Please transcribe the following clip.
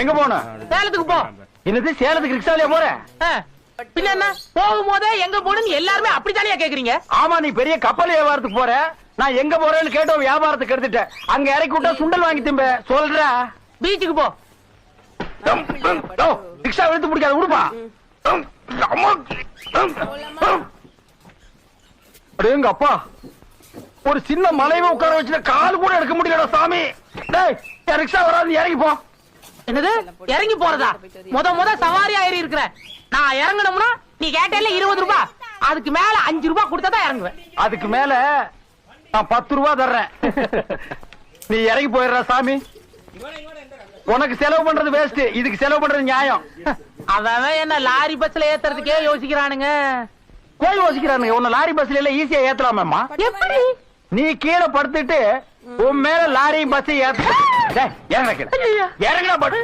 எங்க போன? சேலத்துக்கு போ. என்னது சேலத்துக்கு ரிக்ஷாலயே போற? பின்ன என்ன, போகும்போதே எங்க போகணும்னு எல்லாருமே அப்படித்தானே கேக்குறீங்க? ஆமா, நீ பெரிய கப்பல் வியாபாரத்துக்கு போற. நான் எங்க போறேன்னு கேட்டோம், வியாபாரத்துக்கு எடுத்துட்டேன். அங்க இறக்கி விட்டா சுண்டல் வாங்கி திம்ப. சொல்றா, பீச்சுக்கு போ. ரிக்ஷா இழுத்து பிடிக்காது, விடுப்பா. எங்க அப்பா, ஒரு சின்ன மலைவை உட்கார வச்சுட்டு கால் கூட எடுக்க முடியலடா சாமி. டேய், ரிக்ஷா வராது, இறங்கி போ. என்னது இறங்கி போறதா? முத சவாரி ஆயிரி இருக்கிற. நான் இறங்கணும்னா நீ கேட்டேல 20 ரூபாய், அதுக்கு மேல 5 ரூபாய் கொடுத்தாதான் இறங்குவேன். அதுக்கு மேல நான் 10 ரூபாய் தர்றேன். நீ இறங்கி போயிடுற சாமி. உனக்கு செலவு பண்றது வேஸ்ட், இதுக்கு செலவு பண்றது நியாயம். அவன் என்ன லாரி பஸ்ல ஏத்துறதுக்கே யோசிக்கிறானுங்க. கோயில் யோசிக்கிறானுங்க. உன்ன லாரி பஸ்ல எல்லாம் ஈஸியா ஏத்தலாமேம்மா. எப்படி? நீ கீழே படுத்துட்டு உன் மேல லாரி பஸ் ஏத்த. இறங்கடா, இறங்கடா படு.